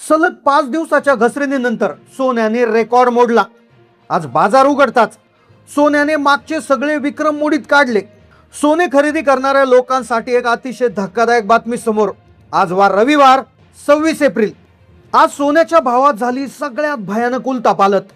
सलग 5 दिवसाच्या घसरणीनंतर सोन्याने रेकॉर्ड मोडला। आज बाजार उघडताच सोन्याने मागचे सगळे विक्रम मोडीत काढले। सोने खरेदी करणाऱ्या लोकांसाठी एक अतिशय धक्कादायक बातमी समोर। आज वार रविवार 26 एप्रिल। आज सोन्याच्या भावात झाली सगळ्यात भयानक उलथापालट।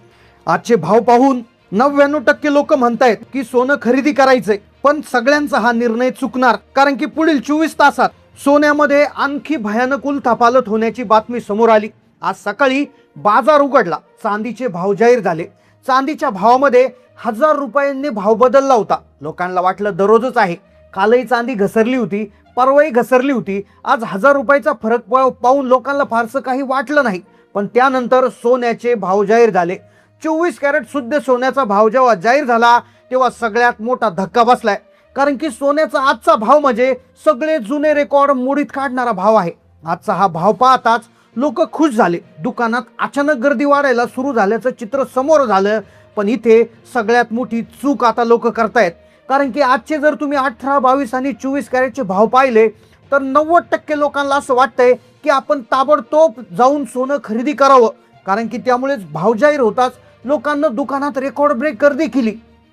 आजचे भाव पाहून 99% लोक म्हणतायत की सोनं खरेदी करायचंय, पण सगळ्यांचा हा निर्णय चुकणार, कारण की पुढील 24 तासात सोन्यामध्ये आणखी भयानक उलथापालट होण्याची बातमी समोर आली। आज सकाळी बाजार उघडला, चांदीचे भाव जाहीर झाले। चांदीच्या भावामध्ये 1000 रुपयांनी भाव बदलला होता। लोकांना वाटलं दररोजच आहे, कालही चांदी घसरली होती, परवाही घसरली होती। आज 1000 रुपयाचा फरक पाहून लोकांना फारसं काही वाटलं नाही, पण त्यानंतर सोन्याचे भाव जाहीर झाले। 24 कॅरेट शुद्ध सोन्याचा भाव जेव्हा जाहीर झाला तेव्हा सगळ्यात मोठा धक्का बसलाय, कारण की सोन्याचा आजचा भाव म्हणजे सगळे जुने रेकॉर्ड मोडीत काढणारा भाव आहे। आजचा हा भाव पाहताच लोक खुश झाले। दुकानात अचानक गर्दी वाढायला सुरू झाल्याचं चित्र समोर झालं, पण इथे सगळ्यात मोठी चूक आता लोक करतायत, कारण की आजचे जर तुम्ही 18, 22 आणि 24 कॅरेटचे भाव पाहिले तर 90% लोकांना असं वाटतंय की आपण ताबडतोब जाऊन सोनं खरेदी करावं, कारण की त्यामुळेच भाव जाहीर होताच लोकांना दुकानात रेकॉर्ड ब्रेक गर्दी केली।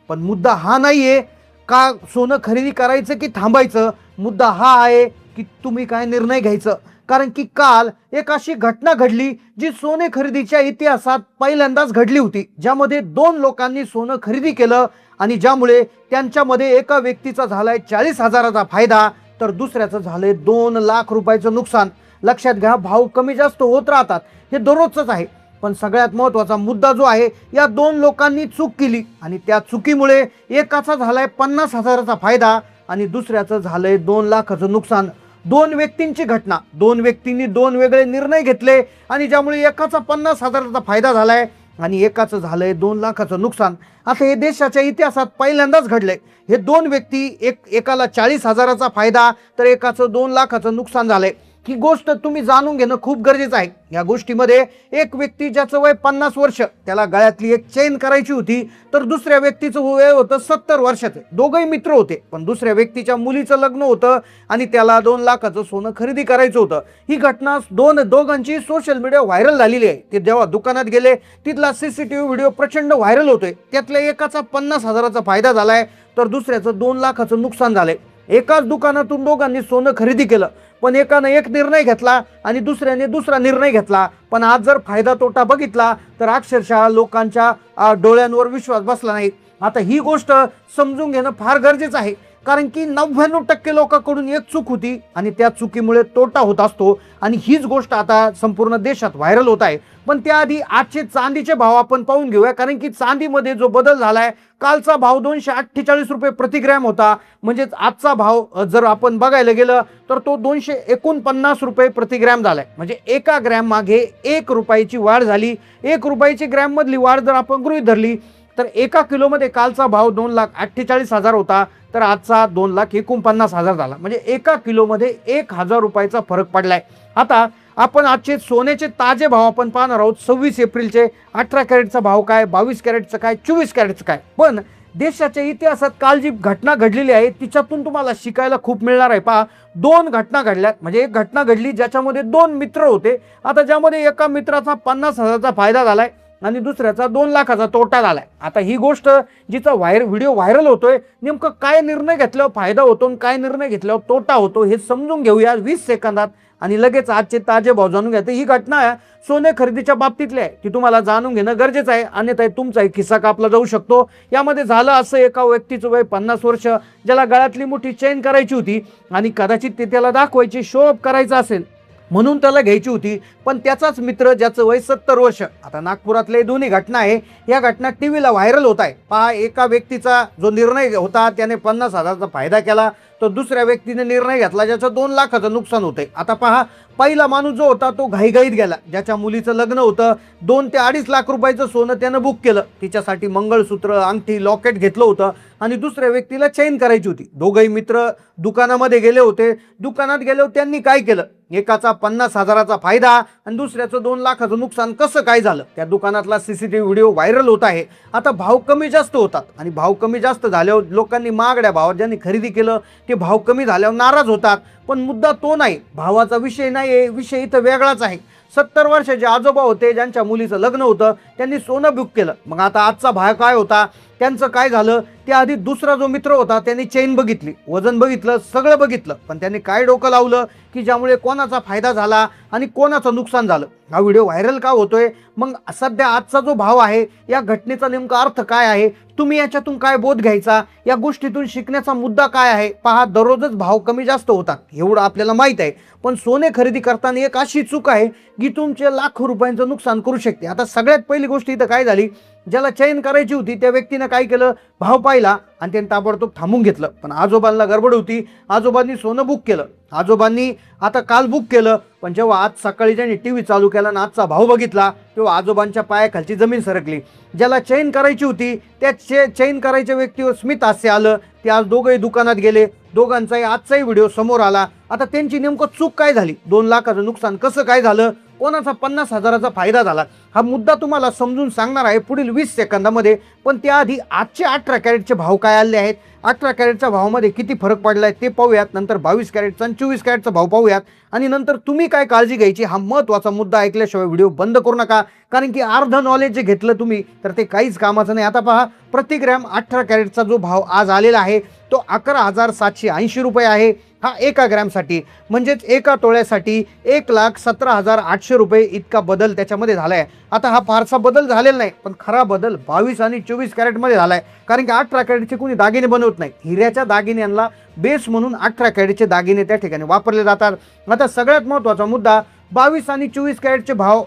पण मुद्दा हा नाहीये का सोनं खरेदी करायचं की थांबायचं, मुद्दा हा आहे की तुम्ही काय निर्णय घ्यायचं। कारण की काल एक अशी घटना घडली जी सोने खरेदीच्या इतिहासात पहिल्यांदाच घडली होती, ज्यामध्ये 2 लोकांनी सोनं खरेदी केलं आणि ज्यामुळे त्यांच्यामध्ये एका व्यक्तीचा झालाय 40,000चा फायदा, तर दुसऱ्याचं झालंय 2 लाख रुपयाचं नुकसान। लक्षात घ्या, भाव कमी जास्त होत राहतात, हे दररोजच आहे, पण सगळ्यात महत्त्वाचा मुद्दा जो आहे, या 2 लोकांनी चूक केली आणि त्या चुकीमुळे एकाचा झालाय 50,000चा फायदा आणि दुसऱ्याचं झालंय 2 लाखाचं नुकसान। 2 व्यक्तींची घटना, 2 व्यक्तींनी 2 वेगळे निर्णय घेतले आणि ज्यामुळे एकाचा 50,000चा फायदा झालाय आणि एकाचं झालंय 2 लाखाचं नुकसान। आता हे देशाच्या इतिहासात पहिल्यांदाच घडलंय। हे 2 व्यक्ती, एकाला 40,000चा फायदा तर एकाचं 2 लाखाचं नुकसान झालंय। ही गोष्ट तुम्ही जाणून घेणं खूप गरजेचं आहे। या गोष्टीमध्ये एक व्यक्ती ज्याचं वय 50 वर्ष, त्याला गळ्यातली एक चेन करायची होती, तर दुसऱ्या व्यक्तीचं वय होतं 70 वर्षाचं। दोघंही मित्र होते, पण दुसऱ्या व्यक्तीच्या मुलीचं लग्न होतं आणि त्याला 2 लाखाचं सोनं खरेदी करायचं होतं। ही घटना दोघांची सोशल मीडिया व्हायरल झालेली आहे। ते जेव्हा दुकानात गेले तिथला CCTV व्हिडिओ प्रचंड व्हायरल होतोय। त्यातल्या एकाचा 50,000चा फायदा झालाय तर दुसऱ्याचं 2 लाखाचं नुकसान झालंय। एकाच दुकानातून दोघांनी सोनं खरेदी केलं, पण एकानं एक निर्णय घेतला आणि दुसऱ्याने दुसरा निर्णय घेतला। पण आज जर फायदा तोटा बघितला तर अक्षरशः लोकांच्या डोळ्यांवर विश्वास बसला नाही। आता ही गोष्ट समजून घेणं फार गरजेचं आहे, कारण की 99% लोकांकडून एक चूक होती आणि त्या चुकीमुळे तोटा होत असतो आणि हीच गोष्ट आता संपूर्ण देशात व्हायरल होत आहे। पण त्याआधी आजचे चांदीचे भाव आपण पाहून घेऊया, कारण की चांदीमध्ये जो बदल झालाय, कालचा भाव 248 रुपये प्रति ग्रॅम होता, म्हणजेच आजचा भाव जर आपण बघायला गेलं तर तो 249 रुपये प्रति ग्रॅम झालाय। म्हणजे एका ग्रॅम मागे 1 रुपयाची वाढ झाली। 1 रुपयाची ग्रॅम मधली वाढ जर आपण गृहीत धरली तर एका किलोमध्ये कालचा भाव 2,48,000 होता, तर आजचा 2,49,000 झाला। म्हणजे एका किलोमध्ये 1,000 रुपयाचा फरक पडलाय। आता आपण आजचे सोन्याचे ताजे भाव आपण पाहणार आहोत। 26 एप्रिलचे 18 कॅरेटचा भाव काय, 22 कॅरेटचं काय, 24 कॅरेटचं काय। पण देशाच्या इतिहासात काल जी घटना घडलेली आहे तिच्यातून तुम्हाला शिकायला खूप मिळणार आहे। पहा, 2 घटना घडल्यात। म्हणजे एक घटना घडली ज्याच्यामध्ये 2 मित्र होते, आता ज्यामध्ये एका मित्राचा 50,000चा फायदा झालाय आणि दुसऱ्याचा 2 लाखाचा तोटा झालाय। आता ही गोष्ट जिचा व्हिडिओ व्हायरल होतोय, नेमकं काय निर्णय घेतल्यावर फायदा होतो आणि काय निर्णय घेतल्यावर तोटा होतो हे समजून घेऊया 20 सेकंदात आणि लगेच आजचे ताजे भाव जाणून घ्या। ही घटना सोने खरेदीच्या बाबतीतली आहे, ती तुम्हाला जाणून घेणं गरजेचं आहे, अन्यथा तुमचा खिस्सा कापला जाऊ शकतो। यामध्ये झालं असं, एका व्यक्तीचं वय 50 वर्ष, ज्याला गळ्यातली मोठी चेन करायची होती आणि कदाचित ते त्याला दाखवायची, शो ऑफ करायचं असेल म्हणून त्याला घ्यायची होती, पण त्याचाच मित्र ज्याचं वय 70 वर्ष। आता नागपुरातले दोन्ही घटना आहे, या घटना टीव्हीला व्हायरल होत आहे। पहा, एका व्यक्तीचा जो निर्णय होता त्याने 50,000चा फायदा केला, तर दुसऱ्या व्यक्तीने निर्णय घेतला ज्याचं 2 लाखाचं नुकसान होतंय। आता पहा, पहिला माणूस जो होता तो घाईघाईत गेला, ज्याच्या मुलीचं लग्न होतं, 2 ते 2.5 लाख रुपयाचं सोनं त्यानं बुक केलं, तिच्यासाठी मंगळसूत्र, अंगठी, लॉकेट घेतलं होतं आणि दुसऱ्या व्यक्तीला चेन करायची होती। दोघंही मित्र दुकानामध्ये गेले होते। दुकानात गेल्यावर त्यांनी काय केलं, एकाचा 50,000चा फायदा आणि दुसऱ्याचं 2 लाखाचं नुकसान कसं काय झालं, त्या दुकानातला CCTV व्हिडिओ व्हायरल होत आहे। आता भाव कमी जास्त होतात आणि भाव कमी जास्त झाल्यावर लोकांनी महागड्या भावात ज्यांनी खरेदी केलं ते भाव कमी झाल्यावर नाराज होतात, पण मुद्दा तो नाही, भावाचा विषय नाही आहे, विषय इथं वेगळाच आहे. 70 वर्षाचे आजोबा होते, ज्यांच्या मुलीचं लग्न होतं, त्यांनी सोनं बुक केलं. मग आता आजचा भाव काय होता, त्यांचं काय झालं, त्याआधी दुसरा जो मित्र होता त्यांनी चेन बघितली, वजन बघितलं, सगळं बघितलं, पण त्यांनी काय डोकं लावलं की ज्यामुळे कोणाचा फायदा झाला आणि कोणाचं नुकसान झालं. हा व्हिडिओ व्हायरल का होतोय, मग सध्या आजचा जो भाव आहे या घटनेचा नेमका अर्थ काय आहे, तुम्ही याच्यातून काय बोध घ्यायचा, या गोष्टीतून शिकण्याचा मुद्दा काय आहे. पहा, दररोजच भाव कमी जास्त होतात एवढं आपल्याला माहीत आहे, पण सोने खरेदी करताना एक अशी चूक आहे की तुमचे लाखो रुपयांचं नुकसान करू शकते. आता सगळ्यात पहिली गोष्ट इथं काय झाली, ज्याला चैन करायची होती त्या व्यक्तीनं काय केलं, भाव पाहिला आणि त्यांनी ताबडतोब थांबून घेतलं. पण आजोबांना गडबड होती, आजोबांनी सोनं बुक केलं, आजोबांनी आता काल बुक केलं, पण जेव्हा आज सकाळी ज्यांनी टी व्ही चालू केला आणि आजचा भाव बघितला तेव्हा आजोबांच्या पायाखालची जमीन सरकली. ज्याला चैन करायची होती त्या चैन करायच्या व्यक्तीवर स्मित हास्य आलं. ते आज दोघंही दुकानात गेले, दोघांचाही आजचाही व्हिडिओ समोर आला. आता त्यांची नेमकं चूक काय झाली, 2 लाखाचं नुकसान कसं काय झालं, कोणाचा 50,000चा फायदा झाला, हा मुद्दा तुम्हाला समजून सांगणार आहे पुढील 20 सेकंदामध्ये. पण त्याआधी आजचे 18 कॅरेटचे भाव काय आले आहेत, 18 कॅरेटच्या भावामध्ये किती फरक पडला आहे ते पाहूयात. नंतर 22 कॅरेटचा आणि 24 कॅरेटचा भाव पाहूयात आणि नंतर तुम्ही काय काळजी घ्यायची हा महत्त्वाचा मुद्दा ऐकल्याशिवाय व्हिडिओ बंद करू नका, कारण की अर्ध नॉलेज जे घेतलं तुम्ही तर ते काहीच कामाचं नाही. आता पहा, प्रति ग्रॅम 18 कॅरेटचा जो भाव आज आलेला आहे तो 11,780 रुपये आहे. हा एका ग्रॅमसाठी, म्हणजेच एका तोळ्यासाठी 1,17,800 रुपये इतका बदल त्याच्यामध्ये झाला आहे. आता हा फारसा बदल झालेला नाही, पण खरा बदल 22 आणि 24 कॅरेटमध्ये झाला आहे, कारण की 18 कॅरेटचे कोणी दागिने बनवत नाही. हिऱ्याच्या दागिन्यांना बेस म्हणून 18 कॅरेटचे दागिने त्या ठिकाणी वापरले जातात. आता सगळ्यात महत्त्वाचा मुद्दा, 22 आणि 24 कॅरेटचे भाव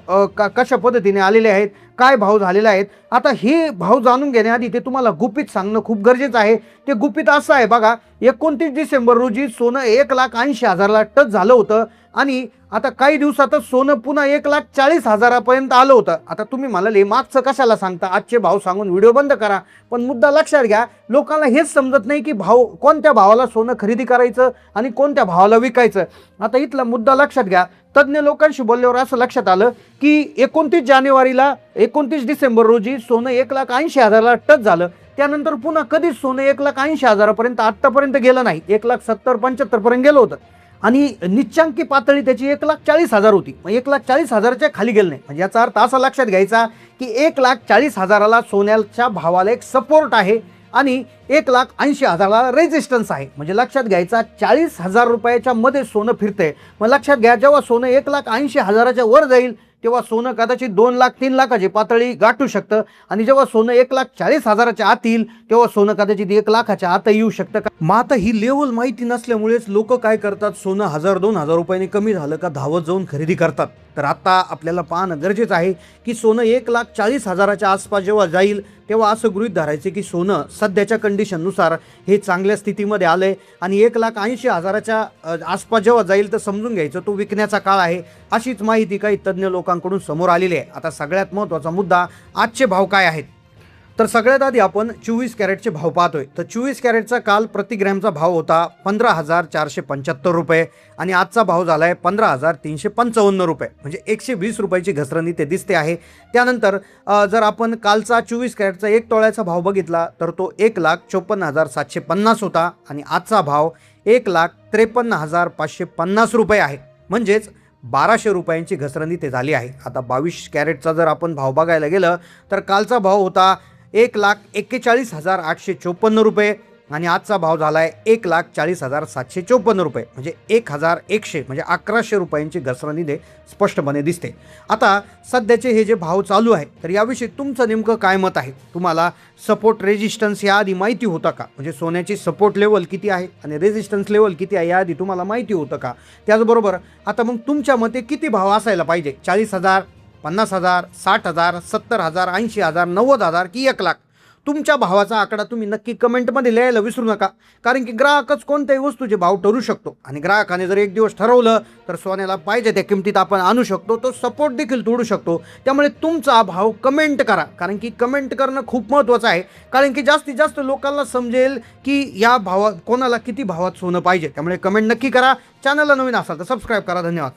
कशा पद्धतीने आलेले आहेत, काय भाव झालेले आहेत. आता हे भाव जाणून घेण्याआधी ते तुम्हाला गुपित सांगणं खूप गरजेचं आहे. ते गुपित असं आहे बघा, 29 डिसेंबर रोजी सोनं 1,80,000ला टच झालं होतं आणि आता काही दिवसातच सोनं पुन्हा 1,40,000पर्यंत आलं होतं. आता तुम्ही म्हणाले मागचं कशाला सांगता, आजचे भाव सांगून व्हिडिओ बंद करा. पण मुद्दा लक्षात घ्या, लोकांना हेच समजत नाही की भाव कोणत्या भावाला सोनं खरेदी करायचं आणि कोणत्या भावाला विकायचं. आता इथला मुद्दा लक्षात घ्या, तज्ज्ञ लोकांशी बोलल्यावर असं लक्षात आलं की 29 डिसेंबर रोजी सोनं 1,80,000ला टच झालं. त्यानंतर पुन्हा कधीच सोनं 1,80,000पर्यंत आत्तापर्यंत गेलं नाही, 1,70-1,75 पर्यंत गेलं होतं आणि निच्चांकी पातळी त्याची 1,40,000 होती. मग 1,40,000च्या खाली गेलं नाही, म्हणजे याचा अर्थ असा लक्षात घ्यायचा की 1,40,000ला सोन्याच्या भावाला एक सपोर्ट आहे आणि 1,80,000ला रेजिस्टन्स आहे. म्हणजे लक्षात घ्यायचा 40,000 रुपयाच्या मध्ये सोनं फिरतंय. मग लक्षात घ्या, जेव्हा सोनं 1,80,000च्या वर जाईल तेव्हा सोनं कदाचित 2 लाख 3 लाखाची पातळी गाठू शकतं आणि जेव्हा सोनं 1,40,000च्या आत येईल तेव्हा सोनं कदाचित 1 लाखाच्या आत येऊ शकतं. मग आता ही लेवल माहिती नसल्यामुळेच लोक काय करतात, सोनं 1,000-2,000 रुपयांनी कमी झालं का धावत जाऊन खरेदी करतात. तर आता आपल्याला पाहणं गरजेचं आहे की सोनं 1,40,000च्या आसपास जेव्हा जाईल तेव्हा असं गृहीत धरायचे की सोनं सध्याच्या कंडिशननुसार हे चांगल्या स्थितीमध्ये आलंय आणि 1,80,000च्या आसपास जेव्हा जाईल तर समजून घ्यायचं तो विकण्याचा काळ आहे. अशीच माहिती काही तज्ज्ञ लोकांकडून समोर आलेली आहे. आता सगळ्यात महत्त्वाचा मुद्दा, आजचे भाव काय आहेत. तर सगळ्यात आधी आपण 24 कॅरेटचे भाव पाहतोय. तर 24 कॅरेटचा काल प्रति ग्रॅमचा भाव होता 15,475 रुपये आणि आजचा भाव झाला आहे 15,355 रुपये, म्हणजे 120 रुपयाची घसरण इथे दिसते आहे. त्यानंतर जर आपण कालचा 24 कॅरेटचा 1 तोळ्याचा भाव बघितला तर तो 1,54,750 होता आणि आजचा भाव 1,53,550 रुपये आहे, म्हणजेच 1,200 रुपयांची घसरण इथे झाली आहे. आता 22 कॅरेटचा जर आपण भाव बघायला गेलं तर कालचा भाव होता 1,41,854 रुपये आणि आजचा भाव झाला आहे 1,40,754 रुपये, म्हणजे 1,100 म्हणजे 1,100 रुपयांची घसरण इथे स्पष्टपणे दिसते. आता सध्याचे हे जे भाव चालू आहे तर याविषयी तुमचं नेमकं काय मत आहे. तुम्हाला सपोर्ट रेजिस्टन्स याआधी माहिती होतं का, म्हणजे सोन्याची सपोर्ट लेवल किती आहे आणि रेजिस्टन्स लेवल किती आहे याआधी तुम्हाला माहिती होतं का. त्याचबरोबर आता मग तुमच्या मते किती भाव असायला पाहिजे, 40,000, 50,000, 60,000, 70,000, 80,000, 90,000 की 1 लाख. तुमच्या भावाचा आकडा तुम्ही नक्की कमेंटमध्ये लिहायला विसरू नका, कारण की ग्राहकच कोणत्याही वस्तूचे भाव ठरवू शकतो आणि ग्राहकाने जर एक दिवस ठरवलं तर सोन्याला पाहिजे त्या किमतीत आपण आणू शकतो, तो सपोर्ट देखील तोडू शकतो. त्यामुळे तुमचा भाव कमेंट करा, कारण की कमेंट करणं खूप महत्त्वाचं आहे, कारण की जास्तीत जास्त लोकांना समजेल की या भावात कोणाला किती भावात सोनं पाहिजे. त्यामुळे कमेंट नक्की करा. चॅनलला नवीन असाल तर सबस्क्राईब करा. धन्यवाद.